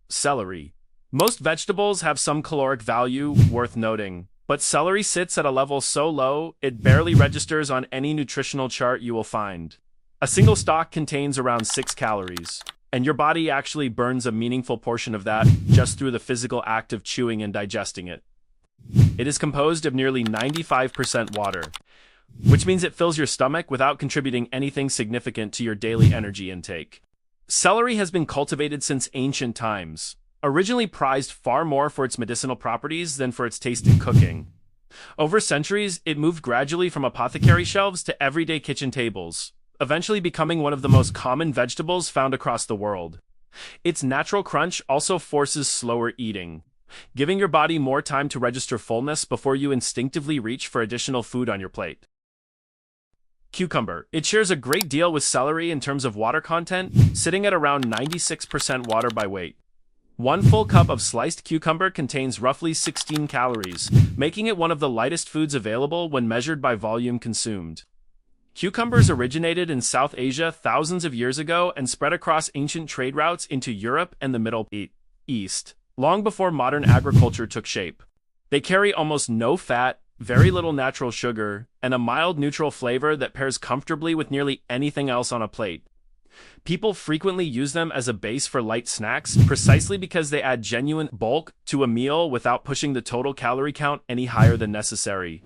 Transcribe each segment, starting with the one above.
Celery. Most vegetables have some caloric value worth noting, but celery sits at a level so low it barely registers on any nutritional chart you will find. A single stalk contains around 6 calories, and your body actually burns a meaningful portion of that just through the physical act of chewing and digesting it. It is composed of nearly 95% water, which means it fills your stomach without contributing anything significant to your daily energy intake. Celery has been cultivated since ancient times, originally prized far more for its medicinal properties than for its taste in cooking. Over centuries, it moved gradually from apothecary shelves to everyday kitchen tables, eventually becoming one of the most common vegetables found across the world. Its natural crunch also forces slower eating, giving your body more time to register fullness before you instinctively reach for additional food on your plate. Cucumber. It shares a great deal with celery in terms of water content, sitting at around 96% water by weight. One full cup of sliced cucumber contains roughly 16 calories, making it one of the lightest foods available when measured by volume consumed. Cucumbers originated in South Asia thousands of years ago and spread across ancient trade routes into Europe and the Middle East, long before modern agriculture took shape. They carry almost no fat, very little natural sugar, and a mild neutral flavor that pairs comfortably with nearly anything else on a plate. People frequently use them as a base for light snacks precisely because they add genuine bulk to a meal without pushing the total calorie count any higher than necessary.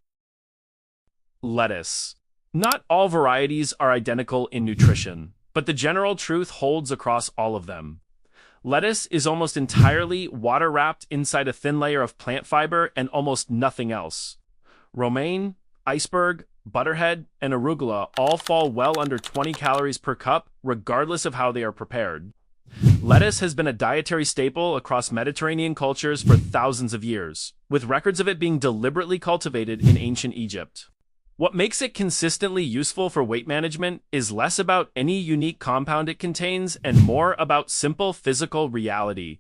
Lettuce. Not all varieties are identical in nutrition, but the general truth holds across all of them. Lettuce is almost entirely water-wrapped inside a thin layer of plant fiber and almost nothing else. Romaine, iceberg, butterhead, and arugula all fall well under 20 calories per cup, regardless of how they are prepared. Lettuce has been a dietary staple across Mediterranean cultures for thousands of years, with records of it being deliberately cultivated in ancient Egypt. What makes it consistently useful for weight management is less about any unique compound it contains and more about simple physical reality.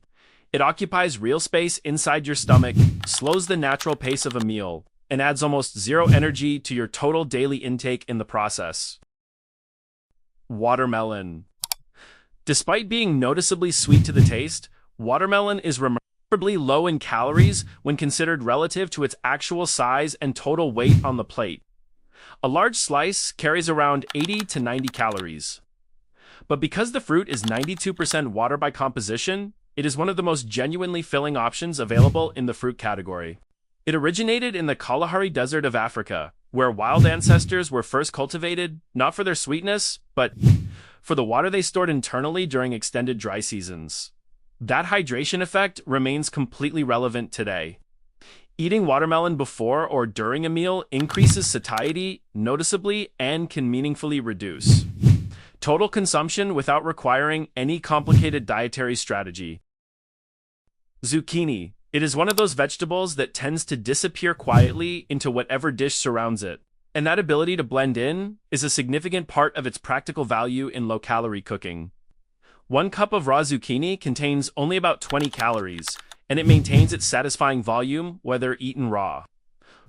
It occupies real space inside your stomach, slows the natural pace of a meal, and adds almost zero energy to your total daily intake in the process. Watermelon. Despite being noticeably sweet to the taste, watermelon is remarkably low in calories when considered relative to its actual size and total weight on the plate. A large slice carries around 80 to 90 calories. But because the fruit is 92% water by composition, it is one of the most genuinely filling options available in the fruit category. It originated in the Kalahari Desert of Africa, where wild ancestors were first cultivated, not for their sweetness, but for the water they stored internally during extended dry seasons. That hydration effect remains completely relevant today. Eating watermelon before or during a meal increases satiety noticeably and can meaningfully reduce total consumption without requiring any complicated dietary strategy. Zucchini. It is one of those vegetables that tends to disappear quietly into whatever dish surrounds it, and that ability to blend in is a significant part of its practical value in low-calorie cooking. 1 cup of raw zucchini contains only about 20 calories, and it maintains its satisfying volume whether eaten raw,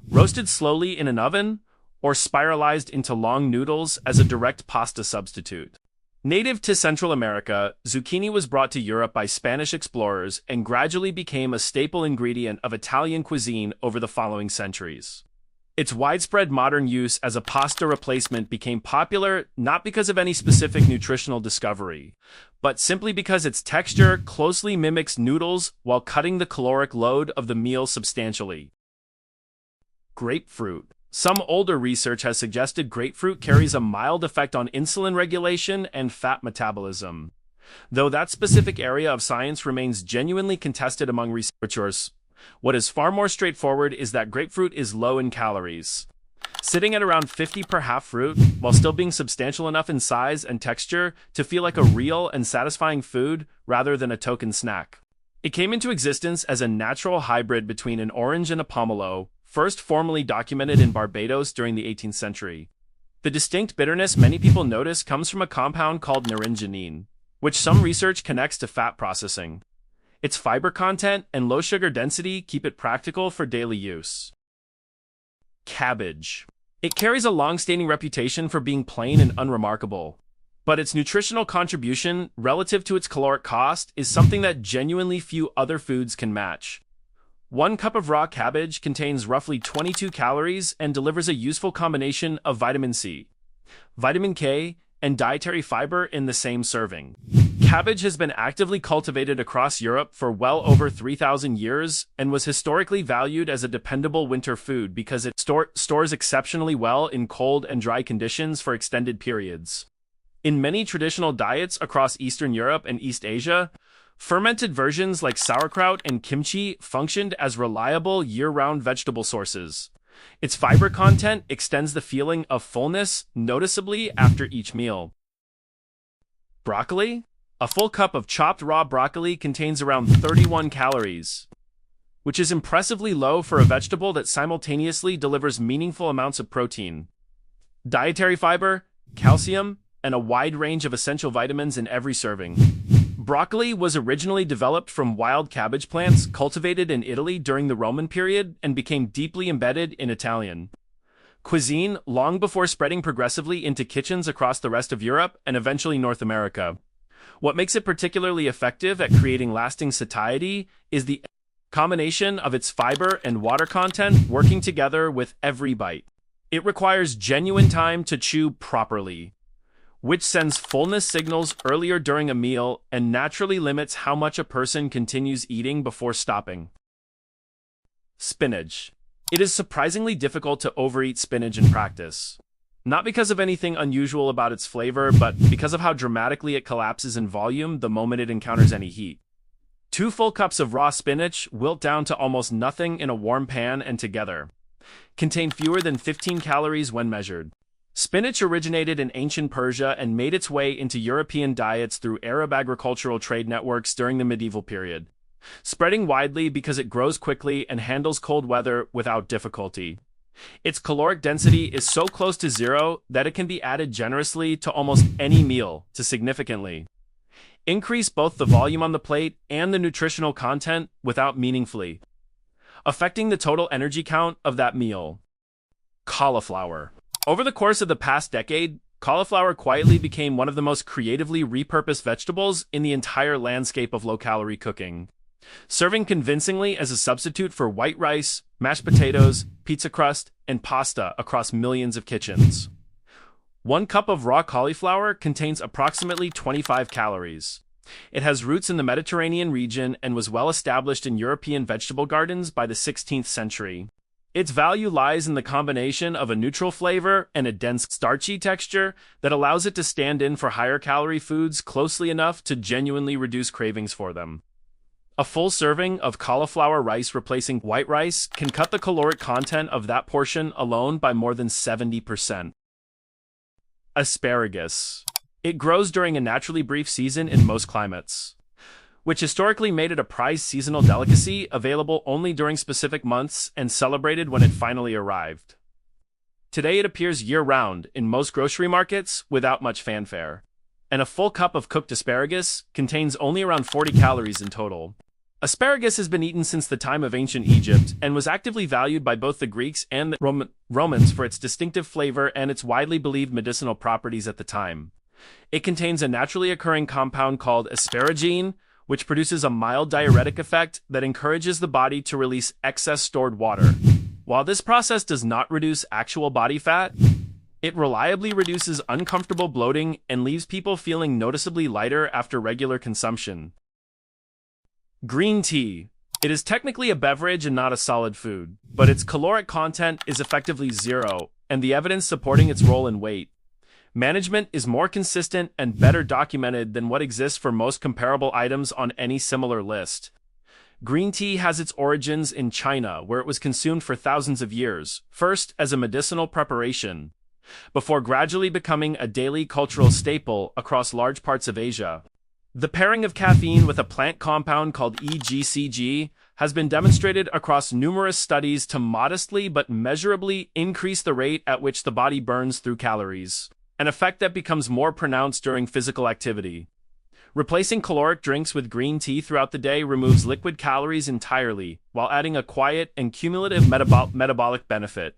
roasted slowly in an oven, or spiralized into long noodles as a direct pasta substitute. Native to Central America, zucchini was brought to Europe by Spanish explorers and gradually became a staple ingredient of Italian cuisine over the following centuries. Its widespread modern use as a pasta replacement became popular not because of any specific nutritional discovery, but simply because its texture closely mimics noodles while cutting the caloric load of the meal substantially. Grapefruit. Some older research has suggested grapefruit carries a mild effect on insulin regulation and fat metabolism. Though that specific area of science remains genuinely contested among researchers, what is far more straightforward is that grapefruit is low in calories, sitting at around 50 per half fruit, while still being substantial enough in size and texture to feel like a real and satisfying food rather than a token snack. It came into existence as a natural hybrid between an orange and a pomelo, first formally documented in Barbados during the 18th century. The distinct bitterness many people notice comes from a compound called naringenin, which some research connects to fat processing. Its fiber content and low sugar density keep it practical for daily use. Cabbage. It carries a long-standing reputation for being plain and unremarkable. but its nutritional contribution relative to its caloric cost is something that genuinely few other foods can match. 1 cup of raw cabbage contains roughly 22 calories and delivers a useful combination of vitamin C, vitamin K, and dietary fiber in the same serving. Cabbage has been actively cultivated across Europe for well over 3,000 years and was historically valued as a dependable winter food because it stores exceptionally well in cold and dry conditions for extended periods. In many traditional diets across Eastern Europe and East Asia, fermented versions like sauerkraut and kimchi functioned as reliable year-round vegetable sources. Its fiber content extends the feeling of fullness noticeably after each meal. Broccoli? A full cup of chopped raw broccoli contains around 31 calories, which is impressively low for a vegetable that simultaneously delivers meaningful amounts of protein, dietary fiber, calcium, and a wide range of essential vitamins in every serving. Broccoli was originally developed from wild cabbage plants cultivated in Italy during the Roman period and became deeply embedded in Italian cuisine long before spreading progressively into kitchens across the rest of Europe and eventually North America. What makes it particularly effective at creating lasting satiety is the combination of its fiber and water content working together with every bite. It requires genuine time to chew properly, which sends fullness signals earlier during a meal and naturally limits how much a person continues eating before stopping. Spinach. It is surprisingly difficult to overeat spinach in practice. Not because of anything unusual about its flavor, but because of how dramatically it collapses in volume the moment it encounters any heat. 2 full cups of raw spinach wilt down to almost nothing in a warm pan and together contain fewer than 15 calories when measured. Spinach originated in ancient Persia and made its way into European diets through Arab agricultural trade networks during the medieval period, spreading widely because it grows quickly and handles cold weather without difficulty. Its caloric density is so close to zero that it can be added generously to almost any meal to significantly increase both the volume on the plate and the nutritional content without meaningfully affecting the total energy count of that meal. Cauliflower. Over the course of the past decade, cauliflower quietly became one of the most creatively repurposed vegetables in the entire landscape of low-calorie cooking, serving convincingly as a substitute for white rice, mashed potatoes, pizza crust, and pasta across millions of kitchens. 1 cup of raw cauliflower contains approximately 25 calories. It has roots in the Mediterranean region and was well established in European vegetable gardens by the 16th century. Its value lies in the combination of a neutral flavor and a dense, starchy texture that allows it to stand in for higher calorie foods closely enough to genuinely reduce cravings for them. A full serving of cauliflower rice replacing white rice can cut the caloric content of that portion alone by more than 70%. Asparagus. It grows during a naturally brief season in most climates, which historically made it a prized seasonal delicacy available only during specific months and celebrated when it finally arrived. Today it appears year-round in most grocery markets without much fanfare, and a full cup of cooked asparagus contains only around 40 calories in total. Asparagus has been eaten since the time of ancient Egypt and was actively valued by both the Greeks and the Romans for its distinctive flavor and its widely believed medicinal properties at the time. It contains a naturally occurring compound called asparagine, which produces a mild diuretic effect that encourages the body to release excess stored water. While this process does not reduce actual body fat, it reliably reduces uncomfortable bloating and leaves people feeling noticeably lighter after regular consumption. Green tea. It is technically a beverage and not a solid food, but its caloric content is effectively zero, and the evidence supporting its role in weight management is more consistent and better documented than what exists for most comparable items on any similar list. Green tea has its origins in China, where it was consumed for thousands of years, first as a medicinal preparation, before gradually becoming a daily cultural staple across large parts of Asia. The pairing of caffeine with a plant compound called EGCG has been demonstrated across numerous studies to modestly but measurably increase the rate at which the body burns through calories, an effect that becomes more pronounced during physical activity. Replacing caloric drinks with green tea throughout the day removes liquid calories entirely, while adding a quiet and cumulative metabolic benefit.